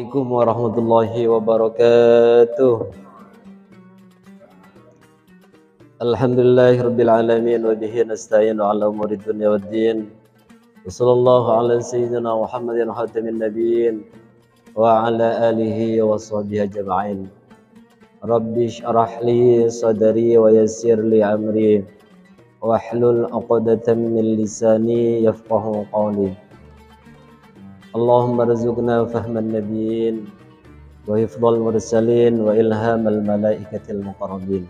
Assalamualaikum warahmatullahi wabarakatuh. Alhamdulillahirabbil alamin wa bihi nasta'inu ala umuri dunya waddin. Wassallallahu ala sayyidina Muhammadin khatamin nabiyyin wa ala alihi wa sahbihi ajma'in. Rabbi shrah li sadri wa yassir li amri wahlul 'uqdatam min lisani yafqahu qawli. Allahumma rzuqna fahman nabiyyin wa hifdzal mursalin wa ilhamal malaikatil muqarrabin.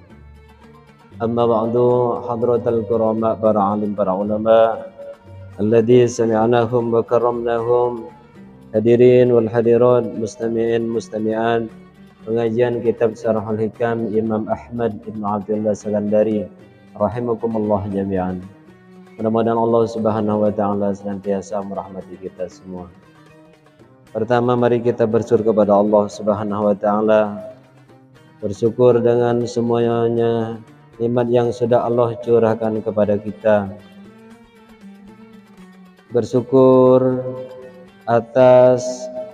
Amma ba'du, hadratal kurama, para alim, para ulama alladzi sami'nahum wa karramnahum, hadirin wal hadirat, mustami'in mustami'an, pengajian kitab Syarhul Hikam Imam Ahmad Ibn Abdullah Sakandari rahimakumullah jami'an. Mudah-mudahan Allah Subhanahu wa taala senantiasa merahmati kita semua. Pertama, mari kita bersyukur kepada Allah Subhanahu wa taala. Bersyukur dengan semuanya nikmat yang sudah Allah curahkan kepada kita. Bersyukur atas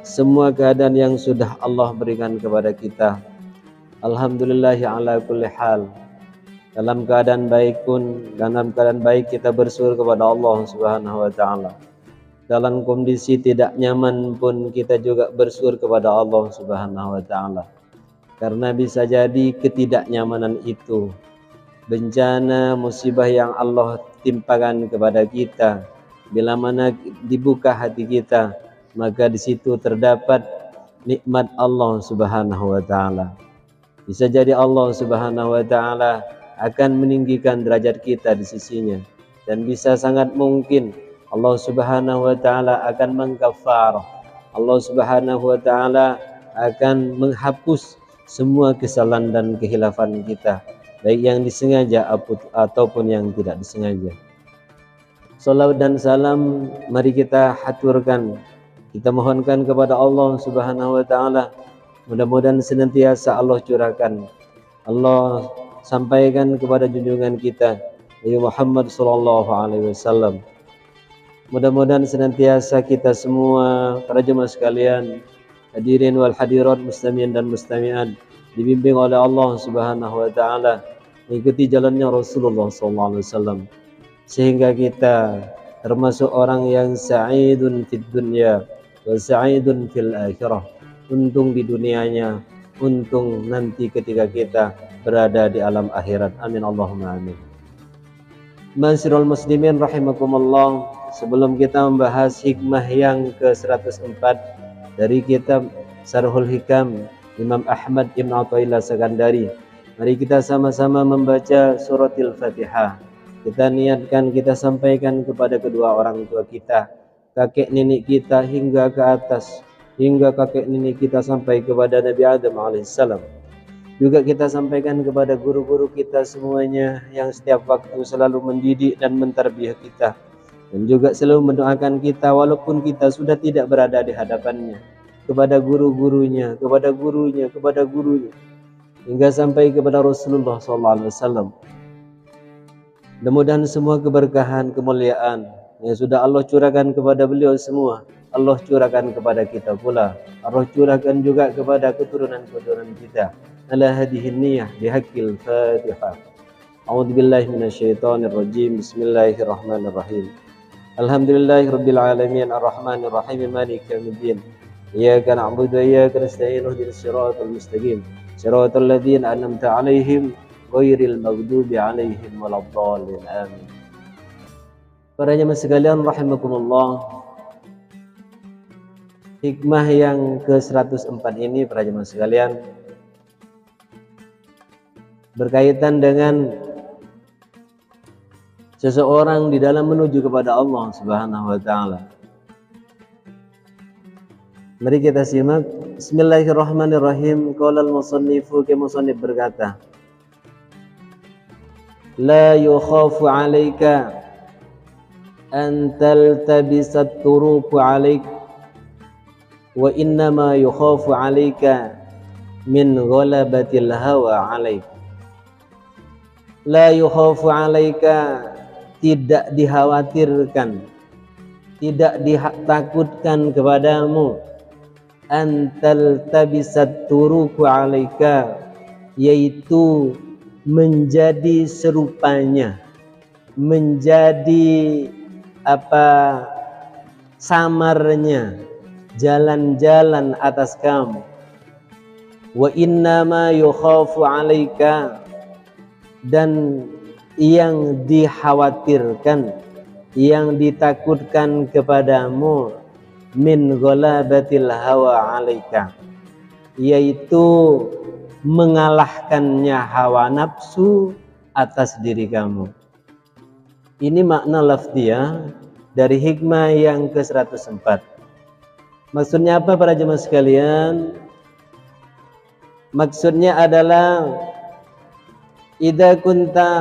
semua keadaan yang sudah Allah berikan kepada kita. Alhamdulillah ala kulli hal. Dalam keadaan baik pun, dalam keadaan baik kita bersyukur kepada Allah Subhanahu wa taala. Dalam kondisi tidak nyaman pun kita juga bersyukur kepada Allah Subhanahu wa taala. Karena bisa jadi ketidaknyamanan itu bencana musibah yang Allah timpakan kepada kita. Bila mana dibuka hati kita, maka di situ terdapat nikmat Allah Subhanahu wa taala. Bisa jadi Allah Subhanahu wa taala akan meninggikan derajat kita di sisinya, dan bisa sangat mungkin Allah Subhanahu wa taala akan mengkafarah. Allah Subhanahu wa taala akan menghapus semua kesalahan dan kehilafan kita, baik yang disengaja ataupun yang tidak disengaja. Salawat dan salam mari kita haturkan, kita mohonkan kepada Allah Subhanahu wa taala. Mudah-mudahan senantiasa Allah curahkan, Allah sampaikan kepada junjungan kita Nabi Muhammad sallallahu alaihi wasallam. Mudah-mudahan senantiasa kita semua, para jemaah sekalian, hadirin wal hadirat, mustami'in dan mustami'at, dibimbing oleh Allah Subhanahu wa taala mengikuti jalannya Rasulullah sallallahu alaihi wasallam, sehingga kita termasuk orang yang sa'idun fid dunya wa sa'idun fil akhirah. Untung di dunianya, untung nanti ketika kita berada di alam akhirat. Amin Allahumma amin. Ma'asyiral muslimin rahimakumullah, sebelum kita membahas hikmah yang ke-104 dari kitab Syarhul Hikam Imam Ahmad Ibn Abdullah Sakandari, mari kita sama-sama membaca suratil Fatihah. Kita niatkan, kita sampaikan kepada kedua orang tua kita, kakek nenek kita hingga ke atas, hingga kakek nenek kita sampai kepada Nabi Adam alaihissalam. Juga kita sampaikan kepada guru-guru kita semuanya yang setiap waktu selalu mendidik dan mentarbiah kita, dan juga selalu mendoakan kita walaupun kita sudah tidak berada di hadapannya, kepada guru-gurunya, kepada gurunya, kepada gurunya, hingga sampai kepada Rasulullah SAW. Mudah-mudahan semua keberkahan, kemuliaan yang sudah Allah curahkan kepada beliau semua, Allah curahkan kepada kita pula. Allah curahkan juga kepada keturunan-keturunan kita. Ala hadhihi niyyah bihaqqil Fatihah. A'udzubillahi minasyaitonir rajim. Bismillahirrahmanirrahim. Alhamdulillahirabbil alamin arrahmanir rahim maliki yaumiddin. Iyyaka na'budu wa iyyaka nasta'in ihdinas siratal mustaqim. Siratal ladzina an'amta 'alaihim ghairil maghdubi 'alaihim waladdallin. Amin. Para jemaah sekalian rahimakumullah, hikmah yang ke-104 ini, para jemaah sekalian, berkaitan dengan seseorang di dalam menuju kepada Allah Subhanahu wa taala. Mari kita simak. Bismillahirrahmanirrahim. Qala al-musannifu, musannif berkata, la yukhafu 'alaika an taltabisat turuqu 'alaik wa innama yukhafu 'alaika min ghalabatil hawa 'alaik. La yukhafu 'alaika, tidak dikhawatirkan, tidak ditakutkan kepadamu, antal tabisat turuku alaika, yaitu menjadi serupanya, menjadi samarnya jalan-jalan atas kamu. Wa innama yukhafu alaika, dan yang dikhawatirkan, yang ditakutkan kepadamu, min ghalabatil hawa alaika, yaitu mengalahkannya hawa nafsu atas diri kamu. Ini makna lafziyah dari hikmah yang ke-104. Maksudnya apa para jemaah sekalian? Maksudnya adalah idza kunta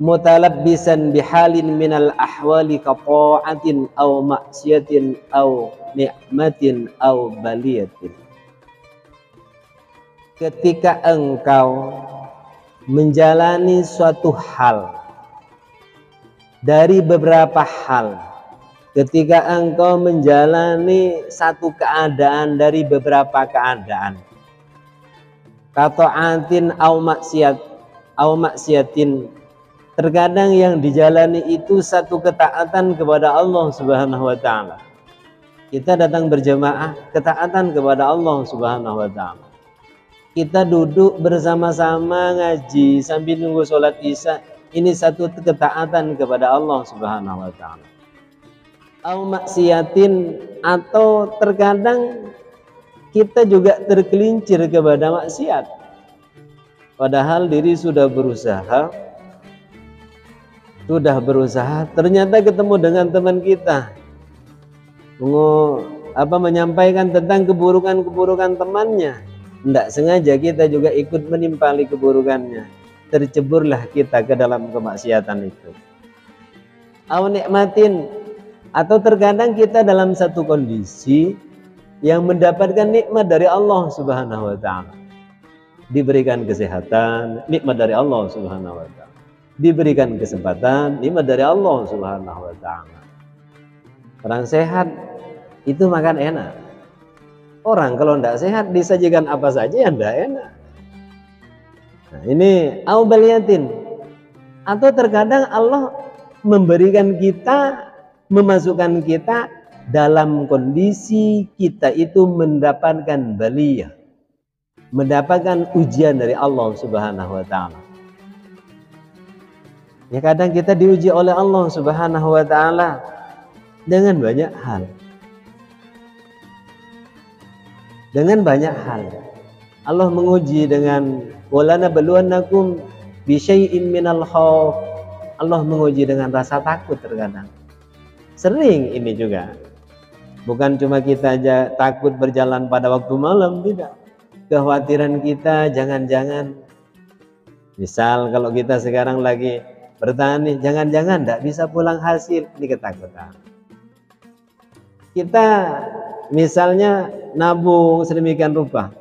mutalabbisan bihalin minal ahwali ka ta'atin aw maksiatin aw ni'matin aw baliyatin. Ketika engkau menjalani suatu hal dari beberapa hal, ketika engkau menjalani satu keadaan dari beberapa keadaan, kata'atin aw maksiatin, terkadang yang dijalani itu satu ketaatan kepada Allah Subhanahu wa taala. Kita datang berjamaah, ketaatan kepada Allah Subhanahu wa taala. Kita duduk bersama-sama ngaji sambil nunggu sholat isya, ini satu ketaatan kepada Allah Subhanahu wa taala. Au maksiatin, atau terkadang kita juga tergelincir kepada maksiat, padahal diri sudah berusaha, ternyata ketemu dengan teman kita menyampaikan tentang keburukan temannya. Tidak sengaja kita juga ikut menimpali keburukannya, terceburlah kita ke dalam kemaksiatan itu. Au nikmatin, atau terkadang kita dalam satu kondisi yang mendapatkan nikmat dari Allah Subhanahu wa taala. Diberikan kesehatan, nikmat dari Allah Subhanahu wa taala. Diberikan kesempatan, nikmat dari Allah Subhanahu wa taala. Orang sehat itu makan enak. Orang kalau tidak sehat disajikan apa saja yang tidak enak. Nah, ini au baliyatin, atau terkadang Allah memberikan kita, memasukkan kita dalam kondisi kita itu mendapatkan baliyah, mendapatkan ujian dari Allah Subhanahu wa taala. Ya, kadang kita diuji oleh Allah Subhanahu wa taala dengan banyak hal. Dengan banyak hal. Allah menguji dengan walana baluannakum bi syai'in minal khauf. Allah menguji dengan rasa takut terkadang. Sering ini juga. Bukan cuma kita aja takut berjalan pada waktu malam, tidak. Kekhawatiran kita jangan-jangan, misal kalau kita sekarang lagi bertani, jangan-jangan tidak bisa pulang hasil, ini ketakutan. Kita misalnya nabung sedemikian rupa,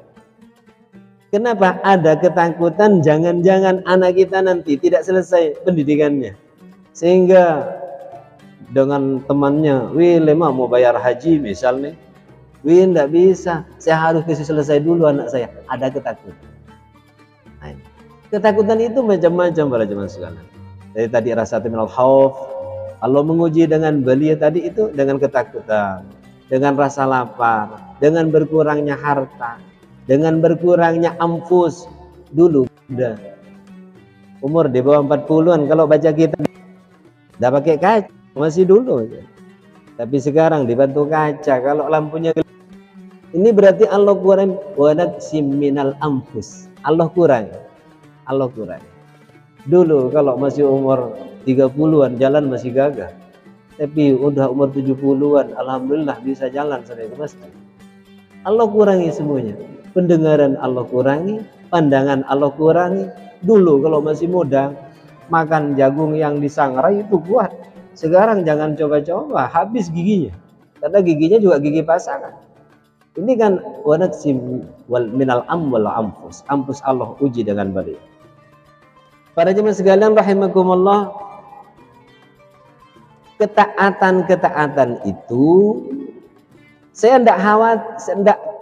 kenapa ada ketakutan jangan-jangan anak kita nanti tidak selesai pendidikannya, sehingga dengan temannya, wih lemah mau bayar haji misalnya, wih tidak bisa, saya harus selesai dulu anak saya, ada ketakutan. Nah, ketakutan itu macam-macam para jemaah sekalian. Dari tadi rasa minal khauf, Allah menguji dengan baliyah tadi itu dengan ketakutan, dengan rasa lapar, dengan berkurangnya harta, dengan berkurangnya anfus. Dulu udah umur di bawah 40-an kalau baca kita udah pakai kaca, masih dulu. Tapi sekarang dibantu kaca kalau lampunya. Ini berarti Allah kurang wanaksim minal anfus. Allah kurang. Dulu kalau masih umur 30-an jalan masih gagah. Tapi udah umur 70-an, alhamdulillah bisa jalan sampai ke masjid. Allah kurangi semuanya. Pendengaran Allah kurangi, pandangan Allah kurangi. Dulu kalau masih muda, makan jagung yang disangrai itu kuat. Sekarang jangan coba-coba, habis giginya. Karena giginya juga gigi pasangan. Ini kan wanaksim minal amwal anfus. Anfus Allah uji dengan balik. Para jemaah sekalian rahimakumullah, ketaatan itu saya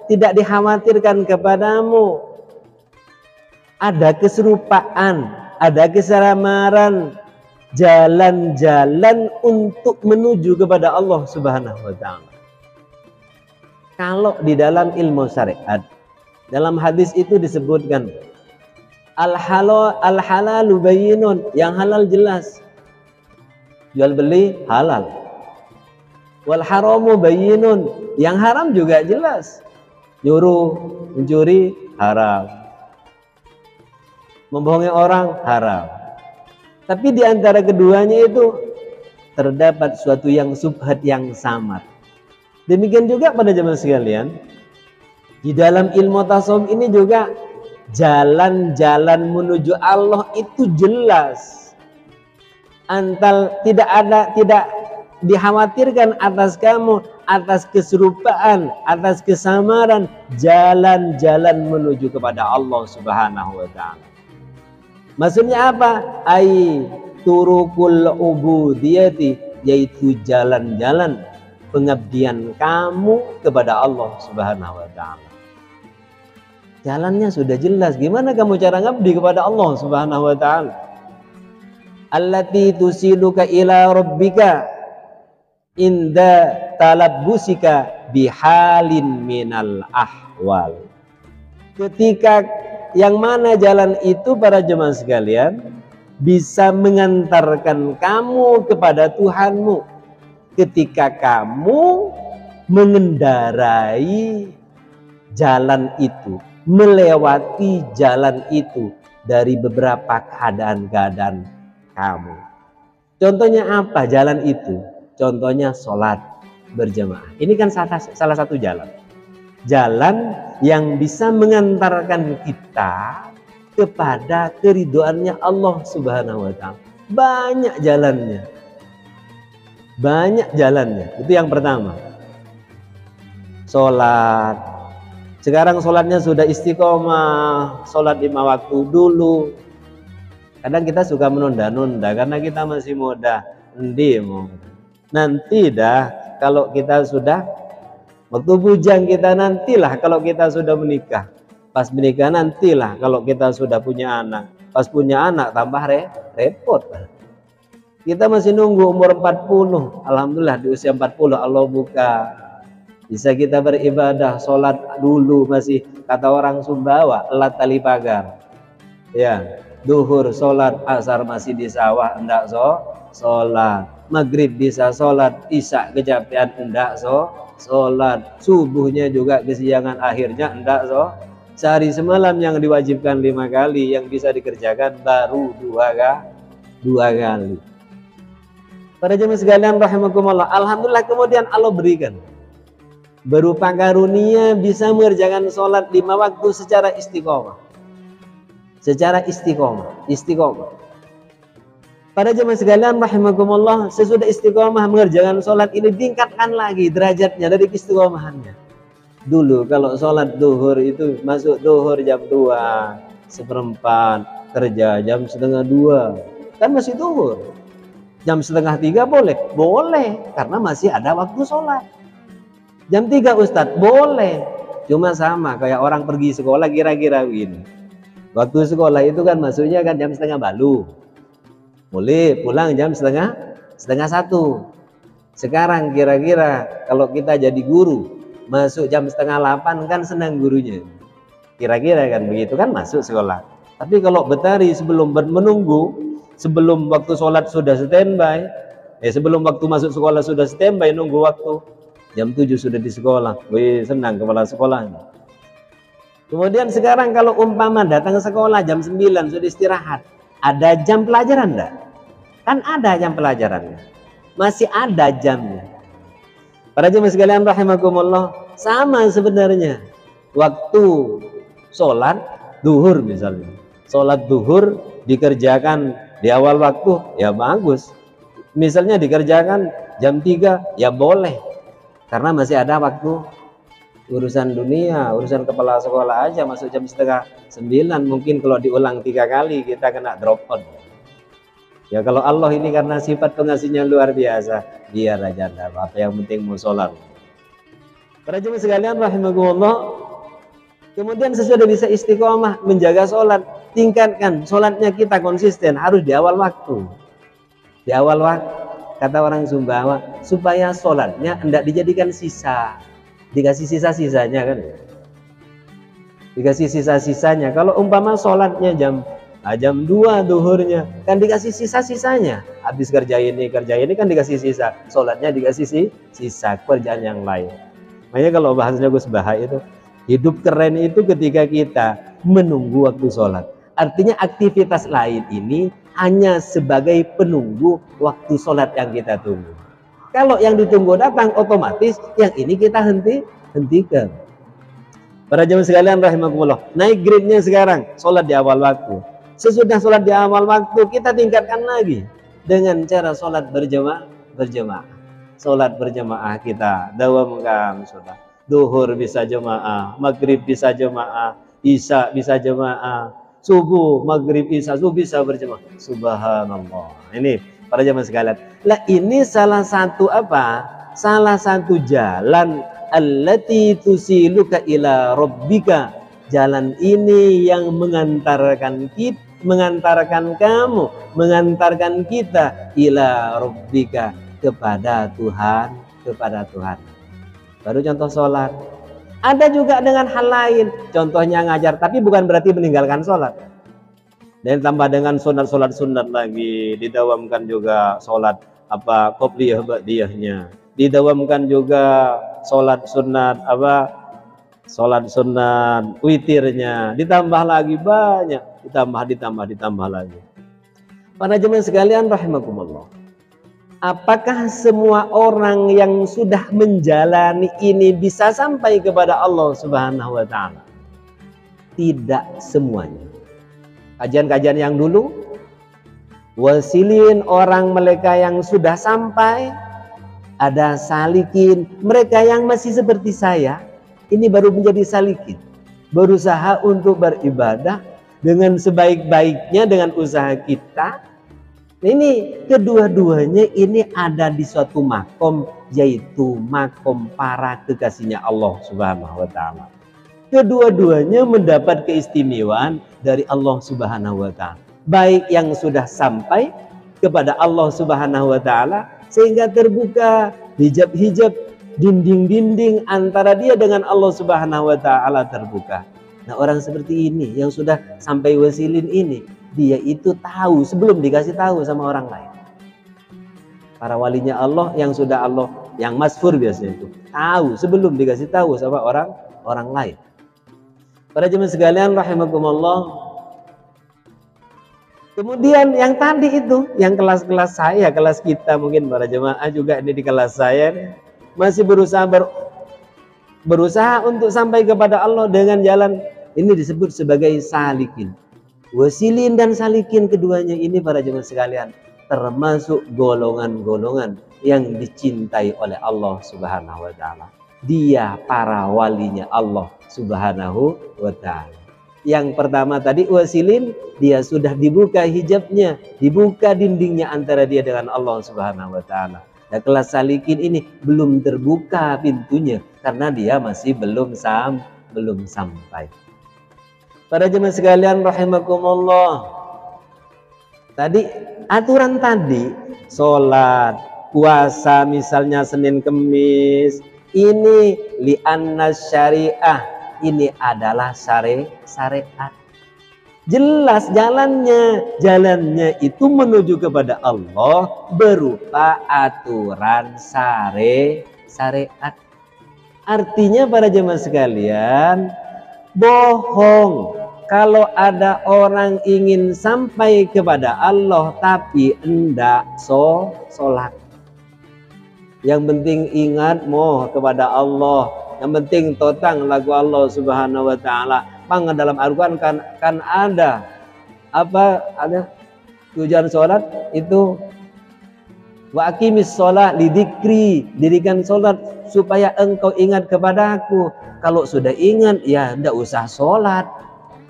tidak dikhawatirkan kepadamu ada keserupaan, ada kesamaran jalan-jalan untuk menuju kepada Allah Subhanahu wa taala. Kalau di dalam ilmu syariat, dalam hadis itu disebutkan al-halalu bayyinun, yang halal jelas. Jual beli halal. Wal haramu bayyinun, yang haram juga jelas. Nyuruh, mencuri haram. Membohongi orang haram. Tapi di antara keduanya itu terdapat suatu yang subhat, yang samar. Demikian juga pada jemaah sekalian, di dalam ilmu tasawuf ini juga jalan-jalan menuju Allah itu jelas. Tidak dikhawatirkan atas kamu, atas keserupaan, atas kesamaran, jalan-jalan menuju kepada Allah Subhanahu wa taala. Maksudnya apa? Ai turukul ubudiyati, yaitu jalan-jalan pengabdian kamu kepada Allah Subhanahu wa taala. Jalannya sudah jelas. Gimana kamu cara ngabdi kepada Allah Subhanahu wa taala? Allati tusiluka ila rabbika inda talabbusika bihalin minal ahwal. Ketika yang mana jalan itu para jemaah sekalian bisa mengantarkan kamu kepada Tuhanmu ketika kamu mengendarai jalan itu, melewati jalan itu dari beberapa keadaan-keadaan kamu. Contohnya apa jalan itu? Contohnya sholat berjamaah. Ini kan salah satu jalan. Jalan yang bisa mengantarkan kita kepada keridhoannya Allah Subhanahu wa taala. Banyak jalannya. Banyak jalannya. Itu yang pertama. Sholat. Sekarang sholatnya sudah istiqomah. Sholat 5 waktu dulu. Kadang kita suka menunda-nunda karena kita masih muda. Nanti dah kalau kita sudah waktu bujang kita, nantilah kalau kita sudah menikah. Pas menikah nantilah kalau kita sudah punya anak. Pas punya anak tambah repot. Kita masih nunggu umur 40. Alhamdulillah di usia 40 Allah buka. Bisa kita beribadah, sholat dulu masih, kata orang Sumbawa, elat tali pagar. Ya, duhur sholat, asar masih di sawah, enggak sholat. Maghrib bisa sholat, isya kecapean, enggak sholat. Subuhnya juga kesiangan, akhirnya enggak sehari semalam yang diwajibkan 5 kali, yang bisa dikerjakan baru 2 kali. Para jemaah sekalian rahimakumullah, alhamdulillah kemudian Allah berikan berupa karunia bisa mengerjakan sholat 5 waktu secara istiqomah. Secara istiqomah. Para jemaah sekalian rahimakumullah, sesudah istiqomah mengerjakan sholat ini tingkatkan lagi derajatnya dari istiqomahannya. Dulu kalau sholat duhur itu masuk duhur jam 2:15, kerja jam 1:30, kan masih duhur. Jam 2:30 boleh karena masih ada waktu sholat. Jam 3 Ustadz boleh, cuma sama kayak orang pergi sekolah kira-kira begini. Waktu sekolah itu kan masuknya kan jam 12:30, boleh pulang jam 12:30. Sekarang kira-kira kalau kita jadi guru masuk jam 7:30 kan senang gurunya, kira-kira kan begitu kan masuk sekolah. Tapi kalau betari sebelum menunggu, sebelum waktu sholat sudah standby, sebelum waktu masuk sekolah sudah standby nunggu waktu, jam 7 sudah di sekolah. Wih, senang kepala sekolahnya. Kemudian sekarang kalau umpama datang ke sekolah jam 9 sudah istirahat, ada jam pelajaran enggak? Kan ada jam pelajarannya, masih ada jamnya. Para jemaah sekalian rahimakumullah, sama sebenarnya waktu sholat duhur misalnya. Sholat duhur dikerjakan di awal waktu, ya bagus. Misalnya dikerjakan jam 3, ya boleh. Karena masih ada waktu urusan dunia, urusan kepala sekolah aja masuk jam 8:30, mungkin kalau diulang 3 kali kita kena drop out. Ya kalau Allah ini karena sifat pengasihnya luar biasa, biar aja enggak apa-apa, yang penting mau sholat. Para jemaah sekalian rahimakumullah, kemudian sesudah bisa istiqomah menjaga sholat, tingkatkan sholatnya kita konsisten, harus di awal waktu. Di awal waktu, kata orang Sumbawa, supaya sholatnya hendak dijadikan sisa, dikasih sisa-sisanya kan, dikasih sisa-sisanya. Kalau umpama sholatnya jam 2 duhurnya, kan dikasih sisa-sisanya. Habis kerja ini kan dikasih sisa, sholatnya dikasih sisa kerjaan yang lain. Makanya kalau bahasanya Gus Baha itu, hidup keren itu ketika kita menunggu waktu sholat. Artinya aktivitas lain ini hanya sebagai penunggu waktu sholat yang kita tunggu. Kalau yang ditunggu datang, otomatis yang ini kita hentikan. Para jemaah sekalian rahimakumullah, naik grade-nya sekarang, sholat di awal waktu. Sesudah sholat di awal waktu, kita tingkatkan lagi dengan cara sholat berjamaah. Sholat berjamaah kita dawamkan sudah. Duhur bisa jamaah, maghrib bisa jamaah, isya bisa jamaah, subuh, maghrib, isya, subuh bisa berjamaah. Subhanallah. Ini para jamaah sekalian. Lah ini salah satu apa? Salah satu jalan allati tusiluka ila rabbika. Jalan ini yang mengantarkan kita ila rabbika, kepada Tuhan. Baru contoh sholat. Ada juga dengan hal lain, contohnya ngajar, tapi bukan berarti meninggalkan sholat. Dan tambah dengan sholat lagi, didawamkan juga sholat qobliyah ba'diyahnya, didawamkan juga sholat sunat sholat sunat witirnya, ditambah lagi banyak, ditambah lagi. Para jemaah sekalian rahimakumullah, apakah semua orang yang sudah menjalani ini bisa sampai kepada Allah Subhanahu wa ta'ala? Tidak semuanya. Kajian-kajian yang dulu, wasilin orang mereka yang sudah sampai, ada salikin, mereka yang masih seperti saya, ini baru menjadi salikin, berusaha untuk beribadah dengan sebaik-baiknya dengan usaha kita. Ini kedua-duanya ini ada di suatu makom, yaitu makom para kekasihnya Allah Subhanahu wa ta'ala. Kedua-duanya mendapat keistimewaan dari Allah Subhanahu wa ta'ala, baik yang sudah sampai kepada Allah Subhanahu wa ta'ala sehingga terbuka hijab-hijab, dinding-dinding antara dia dengan Allah Subhanahu wa ta'ala terbuka. Nah, orang seperti ini yang sudah sampai wasilin ini, dia itu tahu sebelum dikasih tahu sama orang lain. Para walinya Allah yang sudah Allah, yang masyhur biasanya itu, tahu sebelum dikasih tahu sama orang lain. Para jemaah sekalian rahimakumullah. Kemudian yang tadi itu, yang kelas-kelas saya, kelas kita mungkin para jemaah juga ini di kelas saya masih berusaha untuk sampai kepada Allah dengan jalan ini disebut sebagai salikin. Wasilin dan salikin keduanya ini para jemaah sekalian termasuk golongan-golongan yang dicintai oleh Allah Subhanahu wa ta'ala. Dia para walinya Allah Subhanahu wa ta'ala. Yang pertama tadi wasilin, dia sudah dibuka hijabnya, dibuka dindingnya antara dia dengan Allah Subhanahu wa ta'ala. Nah, kelas salikin ini belum terbuka pintunya karena dia masih belum sampai. Para jemaah sekalian rahimakumullah. Tadi aturan tadi, sholat, puasa misalnya Senin Kemis, ini li'anna syariah, ini adalah syariat. Jelas jalannya itu menuju kepada Allah berupa aturan syariat. Artinya para jemaah sekalian, bohong kalau ada orang ingin sampai kepada Allah tapi hendak sholat. Yang penting ingat kepada Allah. Yang penting totang lagu Allah Subhanahu wa ta'ala. Maka dalam Al-Quran kan ada tujuan sholat itu wa aqimis sholat lidzikri, dirikan sholat supaya engkau ingat kepadaku. Kalau sudah ingat ya tidak usah sholat,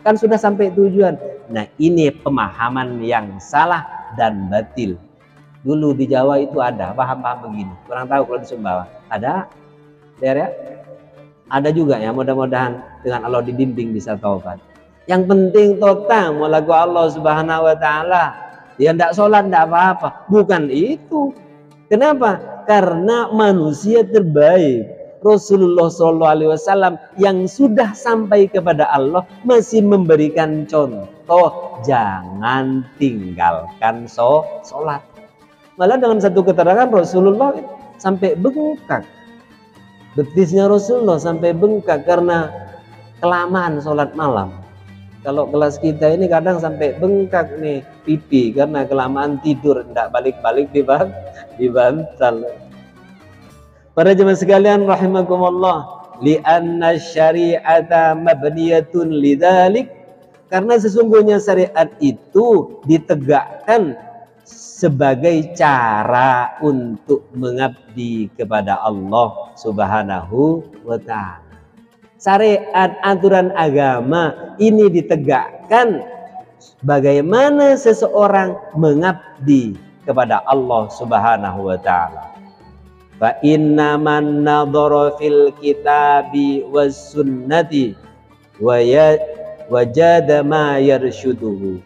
kan sudah sampai tujuan. Nah, ini pemahaman yang salah dan batil. Dulu di Jawa itu ada paham-paham begini. Kurang tahu kalau di Sumbawa. Ada daerah? Ada juga ya, mudah-mudahan dengan Allah dibimbing bisa taubat. Yang penting total melaku Allah Subhanahu wa taala. Ya enggak sholat enggak apa-apa. Bukan itu. Kenapa? Karena manusia terbaik Rasulullah SAW yang sudah sampai kepada Allah masih memberikan contoh, jangan tinggalkan sholat. Malah dalam satu keterangan Rasulullah sampai bengkak, betisnya Rasulullah sampai bengkak karena kelamaan sholat malam. Kalau kelas kita ini kadang sampai bengkak nih pipi karena kelamaan tidur, tidak balik-balik di bantal. Para jemaah sekalian rahimakumullah, li'anna syari'ata mabniyatun lidzalik, karena sesungguhnya syariat itu ditegakkan sebagai cara untuk mengabdi kepada Allah Subhanahu wa ta'ala. Syariat aturan agama ini ditegakkan bagaimana seseorang mengabdi kepada Allah Subhanahu wa ta'ala. Fa inna man nadhara fil kitabi was sunnati wajada ma yarshuduhu.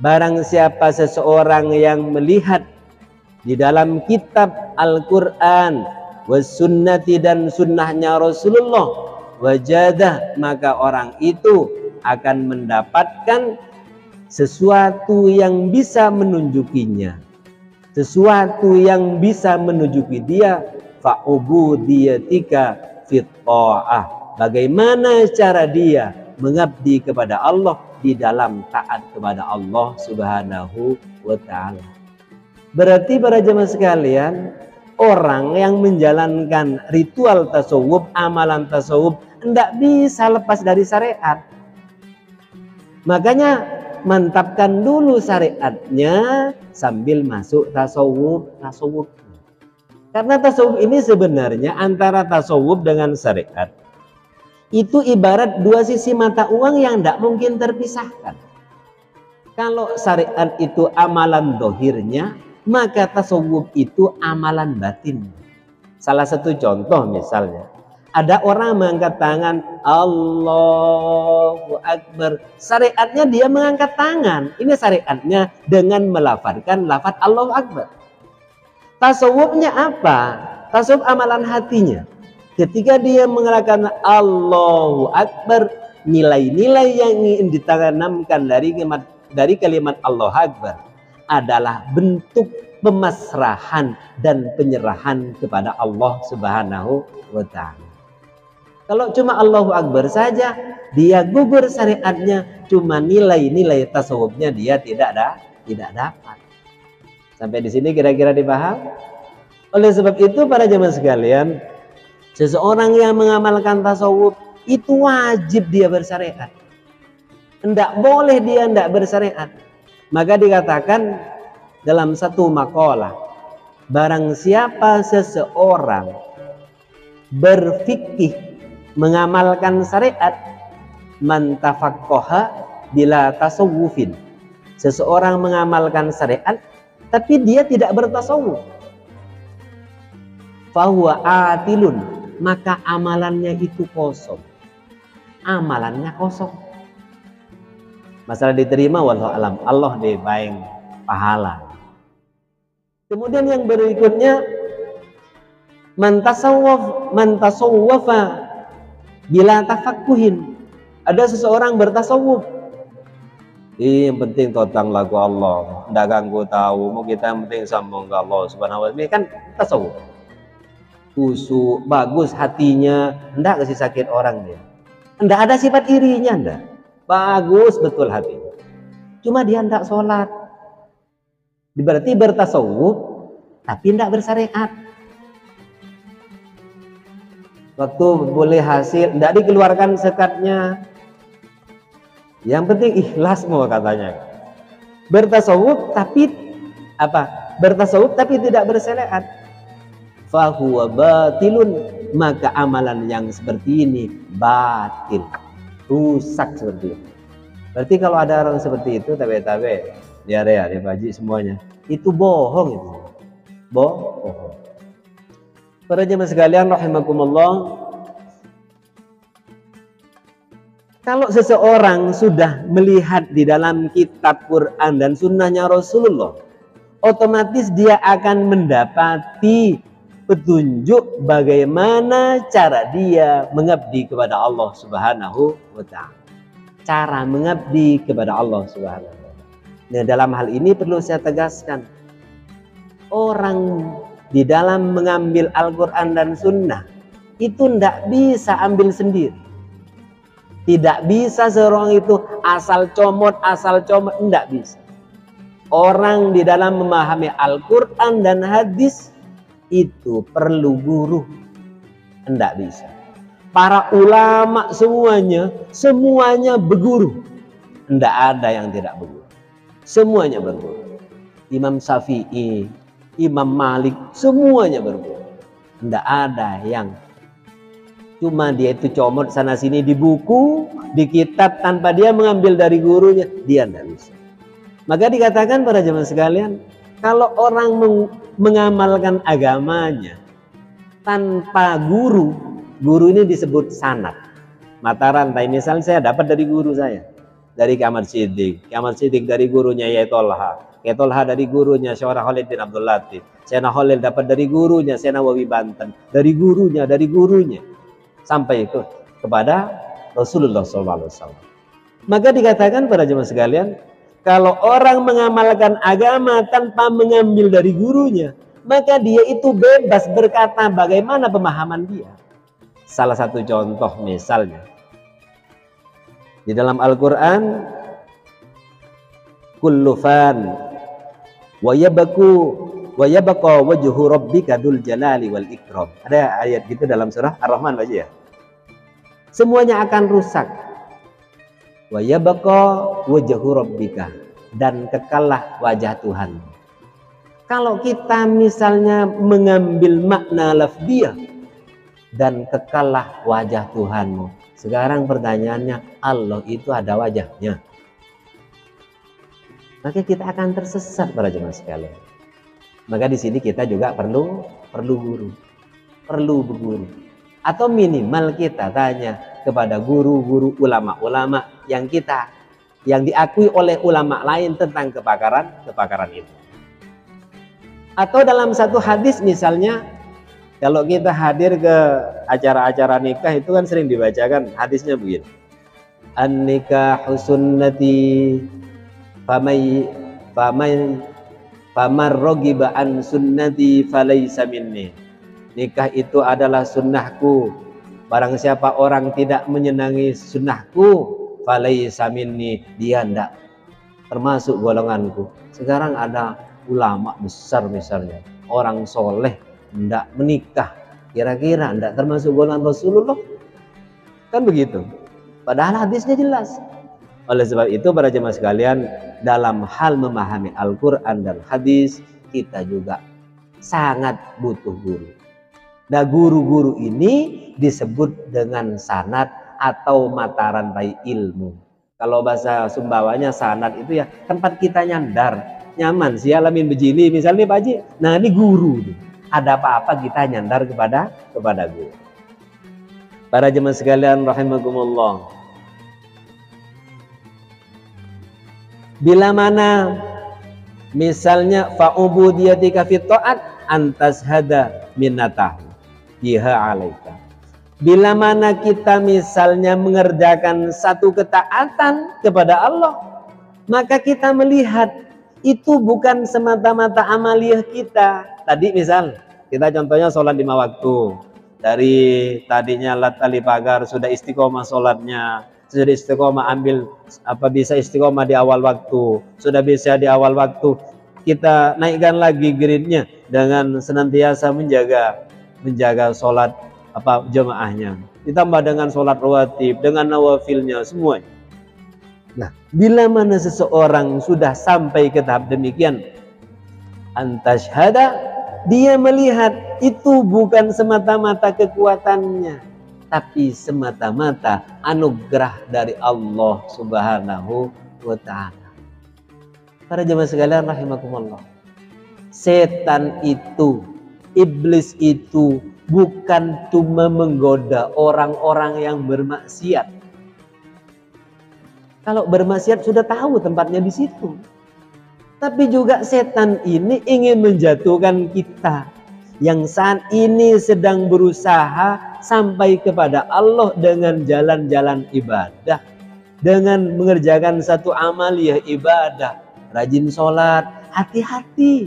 Barang siapa seseorang yang melihat di dalam kitab Al-Qur'an was sunnati dan sunnahnya Rasulullah, wajadah, maka orang itu akan mendapatkan sesuatu yang bisa menunjukinya, sesuatu yang bisa menunjuki dia fa'ubudiyatika fit ta'ah, bagaimana cara dia mengabdi kepada Allah di dalam taat kepada Allah Subhanahu wa ta'ala. Berarti para jemaah sekalian, orang yang menjalankan ritual tasawuf, amalan tasawuf, tidak bisa lepas dari syariat. Makanya mantapkan dulu syariatnya sambil masuk tasawuf. Karena tasawuf ini sebenarnya antara tasawuf dengan syariat itu ibarat dua sisi mata uang yang tidak mungkin terpisahkan. Kalau syariat itu amalan dohirnya, maka tasawuf itu amalan batin. Salah satu contoh misalnya, ada orang mengangkat tangan Allahu Akbar. Syariatnya dia mengangkat tangan. Ini syariatnya dengan melafadzkan lafaz Allahu Akbar. Tasawufnya apa? Tasawuf amalan hatinya. Ketika dia mengatakan Allahu Akbar, nilai-nilai yang ingin ditanamkan dari kalimat Allahu Akbar adalah bentuk pemasrahan dan penyerahan kepada Allah Subhanahu wa ta'ala. Kalau cuma Allahu Akbar saja, dia gugur syariatnya, cuma nilai-nilai tasawufnya dia tidak dapat. Sampai di sini kira-kira dipaham? Oleh sebab itu para jemaah sekalian, seseorang yang mengamalkan tasawuf itu wajib dia bersyariat. Tidak boleh dia tidak bersyariat. Maka dikatakan dalam satu makalah, barang siapa seseorang berfikih mengamalkan syariat, man tafaqqaha bila tasawufin. Seseorang mengamalkan syariat tapi dia tidak bertasawuf, fahuwa atilun, maka amalannya itu kosong. Amalannya kosong. Masalah diterima wallahu alam, Allah deh baik pahala. Kemudian yang berikutnya, man tasawwafa bila tafakkuhin. Ada seseorang bertasawuf, yang penting totang lagu Allah, tidak ganggu tahu, mau kita yang penting sambung ke Allah Subhanahu wa ta'ala. Ini kan tasawuf. Kusuk, bagus hatinya, tidak kasih sakit orang dia. Tidak ada sifat irinya, tidak. Bagus betul hatinya. Cuma dia tidak sholat. Berarti bertasawuf, tapi tidak bersyariat. Waktu boleh hasil, tidak dikeluarkan zakatnya. Yang penting ikhlas mau katanya. Bertasawuf tapi apa? Bertasawuf tapi tidak bersyariat. Fahuwa batilun, maka amalan yang seperti ini batil, rusak seperti itu. Berarti kalau ada orang seperti itu, tabe-tabe diarea, Pak Haji semuanya. Itu bohong itu. Bohong. Para jemaah sekalian rahimakumullah, kalau seseorang sudah melihat di dalam kitab Quran dan sunnahnya Rasulullah, otomatis dia akan mendapati petunjuk bagaimana cara dia mengabdi kepada Allah Subhanahu wa ta'ala. Cara mengabdi kepada Allah Subhanahu wa ta'ala. Nah, dalam hal ini perlu saya tegaskan, orang di dalam mengambil Al-Quran dan Sunnah itu tidak bisa ambil sendiri. Tidak bisa seorang itu asal comot, tidak bisa. Orang di dalam memahami Al-Quran dan hadis itu perlu guru, tidak bisa. Para ulama semuanya berguru, tidak ada yang tidak berguru. Semuanya berguru. Imam Syafi'i, Imam Malik, semuanya berguru. Tidak ada yang cuma dia itu comot sana sini di buku, di kitab tanpa dia mengambil dari gurunya, dia tidak bisa. Maka dikatakan para jemaah sekalian, kalau orang mengamalkan agamanya tanpa guru, guru ini disebut sanad. Mata rantai, misalnya saya dapat dari guru saya, dari Ahmad Siddiq dari gurunya Yaitolha dari gurunya Syarah Khalid bin Abdul Latif, Syekh Khalil dapat dari gurunya Syekh Nawawi Banten, dari gurunya sampai itu kepada Rasulullah SAW. Maka dikatakan para jemaah sekalian, kalau orang mengamalkan agama tanpa mengambil dari gurunya, maka dia itu bebas berkata bagaimana pemahaman dia. Salah satu contoh misalnya, di dalam Al-Quran, kullu fan wa yabqa wajhu rabbika dzul jalali wal ikram. Ada ayat gitu dalam surah Ar-Rahman baca ya. Semuanya akan rusak. Wa yabqa wajhu rabbika, dan kekallah wajah Tuhan. Kalau kita misalnya mengambil makna lafziyah, dan kekallah wajah Tuhanmu. Sekarang pertanyaannya, Allah itu ada wajahnya? Maka kita akan tersesat para jemaah sekalian. Maka di sini kita juga perlu guru, perlu berguru. Atau minimal kita tanya kepada guru-guru ulama-ulama yang diakui oleh ulama lain tentang kepakaran itu. Atau dalam satu hadis misalnya, kalau kita hadir ke acara-acara nikah itu kan sering dibacakan hadisnya begini. An-nikahu sunnati famar rogiba an sunnati falaysa minni. Nikah itu adalah sunnahku. Barang siapa orang tidak menyenangi sunnahku, falaysa minni, dia tidak termasuk golonganku. Sekarang ada ulama besar misalnya, orang soleh tidak menikah, kira-kira tidak termasuk golongan Rasulullah? Kan begitu. Padahal hadisnya jelas. Oleh sebab itu para jemaah sekalian, dalam hal memahami Al-Quran dan hadis, kita juga sangat butuh guru. Nah, guru-guru ini disebut dengan sanad atau mata rantai ilmu. Kalau bahasa Sumbawanya sanad itu ya tempat kita nyandar, nyaman sih alamin begini misalnya Pak Haji. Nah, ini guru. Ada apa-apa kita nyandar kepada guru. Para jemaah sekalian rahimakumullah. Bila mana misalnya fa'ubudiyatika fit ta'at antas hada minnatahu biha alaika. Bila mana kita misalnya mengerjakan satu ketaatan kepada Allah, maka kita melihat itu bukan semata-mata amaliyah kita. Tadi misal kita contohnya sholat 5 waktu, dari tadinya lat tali pagar sudah istiqomah sholatnya, sudah istiqomah bisa istiqomah di awal waktu, sudah bisa di awal waktu, kita naikkan lagi grade-nya dengan senantiasa menjaga sholat jamaahnya, ditambah dengan sholat rawatib, dengan nawafilnya semuanya. Nah, bila mana seseorang sudah sampai ke tahap demikian, antashhada, dia melihat itu bukan semata-mata kekuatannya, tapi semata-mata anugerah dari Allah Subhanahu wa ta'ala. Para jemaah sekalian rahimakumullah. Setan itu, iblis itu bukan cuma menggoda orang-orang yang bermaksiat. Kalau bermaksiat sudah tahu tempatnya di situ. Tapi juga setan ini ingin menjatuhkan kita yang saat ini sedang berusaha sampai kepada Allah dengan jalan-jalan ibadah, dengan mengerjakan satu amaliyah ibadah, rajin sholat. Hati-hati.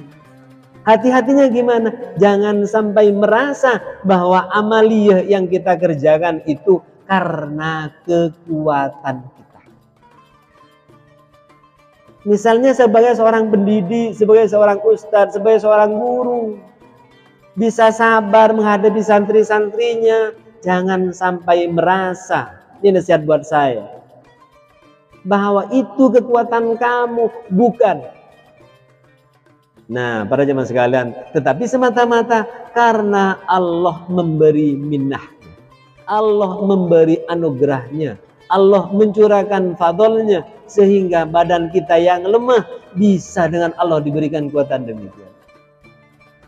Hati-hatinya gimana? Jangan sampai merasa bahwa amaliyah yang kita kerjakan itu karena kekuatan kita. Misalnya sebagai seorang pendidik, sebagai seorang ustadz, sebagai seorang guru, bisa sabar menghadapi santri-santrinya. Jangan sampai merasa, ini nasihat buat saya, bahwa itu kekuatan kamu, bukan. Nah, para jemaah sekalian, tetapi semata-mata karena Allah memberi minnah, Allah memberi anugerahnya, Allah mencurahkan fadlnya, sehingga badan kita yang lemah bisa dengan Allah diberikan kekuatan demikian.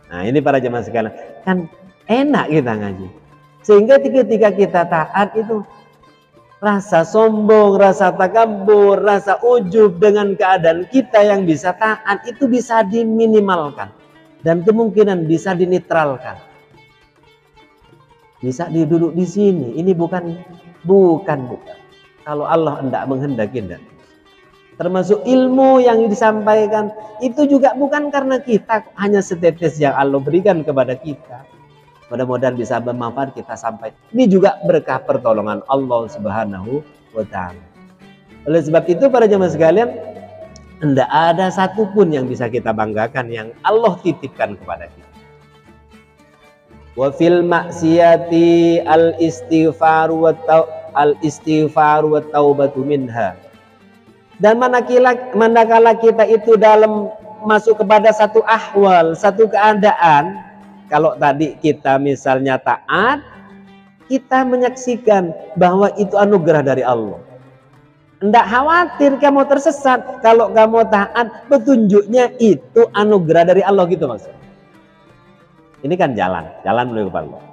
Nah, ini para jemaah sekalian, kan enak kita ngaji. Sehingga ketika kita taat itu rasa sombong, rasa takabur, rasa ujub dengan keadaan kita yang bisa taat itu bisa diminimalkan dan kemungkinan bisa dinetralkan. Bisa duduk di sini. Ini bukan. Kalau Allah hendak menghendaki, hendak. Termasuk ilmu yang disampaikan itu juga bukan karena kita, hanya setetes yang Allah berikan kepada kita. Mudah-mudahan bisa bermanfaat kita sampai. Ini juga berkah pertolongan Allah Subhanahu wa Ta'ala. Oleh sebab itu para jemaah sekalian, tidak ada satupun yang bisa kita banggakan yang Allah titipkan kepada kita. Wa fil maksiati al-istighfar wa taubatu minha. Dan manakala kita itu dalam masuk kepada satu ahwal, satu keadaan, kalau tadi kita misalnya taat, kita menyaksikan bahwa itu anugerah dari Allah. Tidak khawatir kamu tersesat, kalau kamu taat, petunjuknya itu anugerah dari Allah, gitu maksudnya. Ini kan jalan menuju kepada Allah.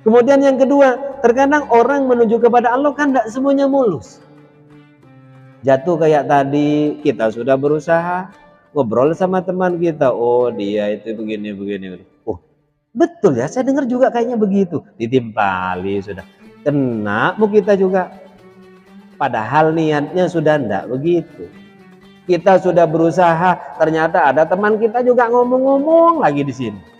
Kemudian yang kedua, terkadang orang menuju kepada Allah kan tidak semuanya mulus. Jatuh kayak tadi, kita sudah berusaha ngobrol sama teman kita, oh dia itu begini. Oh betul ya, saya dengar juga kayaknya begitu. Ditimpali sudah, kena mau kita juga. Padahal niatnya sudah enggak begitu. Kita sudah berusaha, ternyata ada teman kita juga ngomong-ngomong lagi di sini.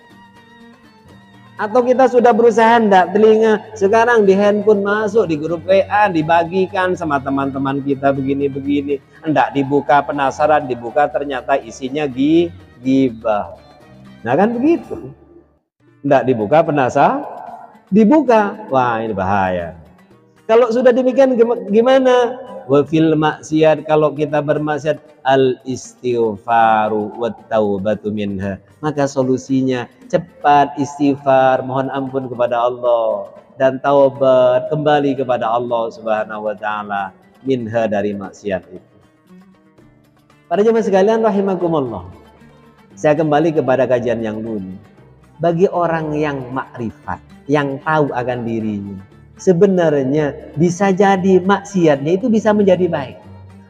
Atau kita sudah berusaha hendak telinga, sekarang di handphone masuk di grup WA, dibagikan sama teman-teman kita begini-begini, hendak dibuka, penasaran, dibuka ternyata isinya ghibah. Nah kan begitu. Hendak dibuka, penasaran, dibuka, wah ini bahaya. Kalau sudah demikian gimana? Wa fil maksiat, kalau kita bermaksiat, al istighfaru wat taubatu minha, maka solusinya cepat istighfar, mohon ampun kepada Allah, dan taubat kembali kepada Allah Subhanahu wa Ta'ala minha, dari maksiat itu. Para jemaah sekalian rahimakumullah, saya kembali kepada kajian yang dulu. Bagi orang yang makrifat, yang tahu akan dirinya, sebenarnya bisa jadi maksiatnya itu bisa menjadi baik.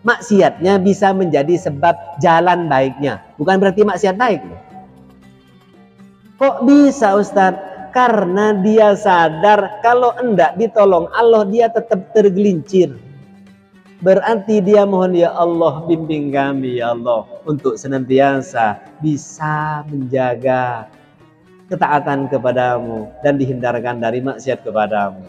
Maksiatnya bisa menjadi sebab jalan baiknya. Bukan berarti maksiat baik. Kok bisa Ustadz? Karena dia sadar kalau hendak ditolong Allah, dia tetap tergelincir. Berarti dia mohon, ya Allah bimbing kami ya Allah untuk senantiasa bisa menjaga ketaatan kepadamu dan dihindarkan dari maksiat kepadamu.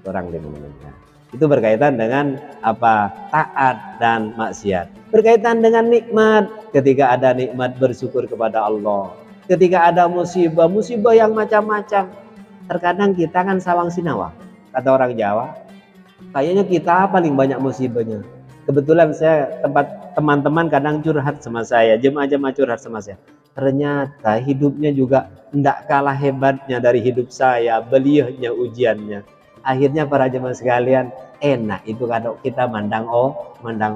Orang dimana. Itu berkaitan dengan apa? Taat dan maksiat. Berkaitan dengan nikmat. Ketika ada nikmat bersyukur kepada Allah. Ketika ada musibah yang macam-macam. Terkadang kita kan sawang sinawang, kata orang Jawa. Kayaknya kita paling banyak musibahnya. Kebetulan saya teman-teman kadang curhat sama saya, jemaah-jemaah curhat sama saya. Ternyata hidupnya juga tidak kalah hebatnya dari hidup saya, beliaunya ujiannya. Akhirnya para jemaah sekalian, enak itu kalau kita mandang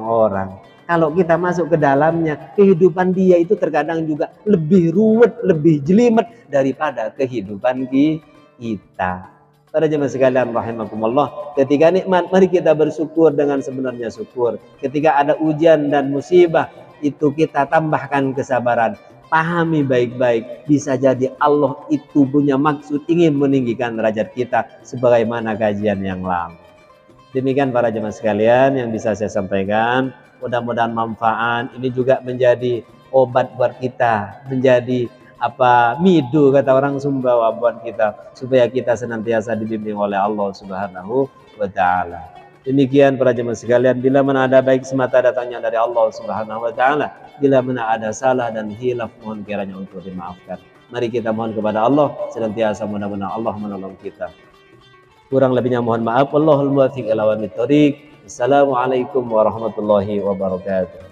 orang. Kalau kita masuk ke dalamnya, kehidupan dia itu terkadang juga lebih ruwet, lebih jelimet daripada kehidupan kita. Para jemaah sekalian rahimakumullah, ketika nikmat mari kita bersyukur dengan sebenarnya syukur. Ketika ada ujian dan musibah, itu kita tambahkan kesabaran. Pahami baik-baik, bisa jadi Allah itu punya maksud ingin meninggikan derajat kita sebagaimana kajian yang lalu. Demikian para jemaah sekalian yang bisa saya sampaikan. Mudah-mudahan manfaat. Ini juga menjadi obat buat kita, menjadi midu kata orang Sumbawa buat kita, supaya kita senantiasa dibimbing oleh Allah Subhanahu wa taala. Demikian para jemaah sekalian, bila mana ada baik semata datangnya dari Allah Subhanahu wa taala, bila mana ada salah dan hilaf mohon kiranya untuk dimaafkan. Mari kita mohon kepada Allah senantiasa, mudah-mudahan Allah menolong kita. Kurang lebihnya mohon maaf. Wallahul muwaffiq ila aqwamit thoriq. Assalamualaikum warahmatullahi wabarakatuh.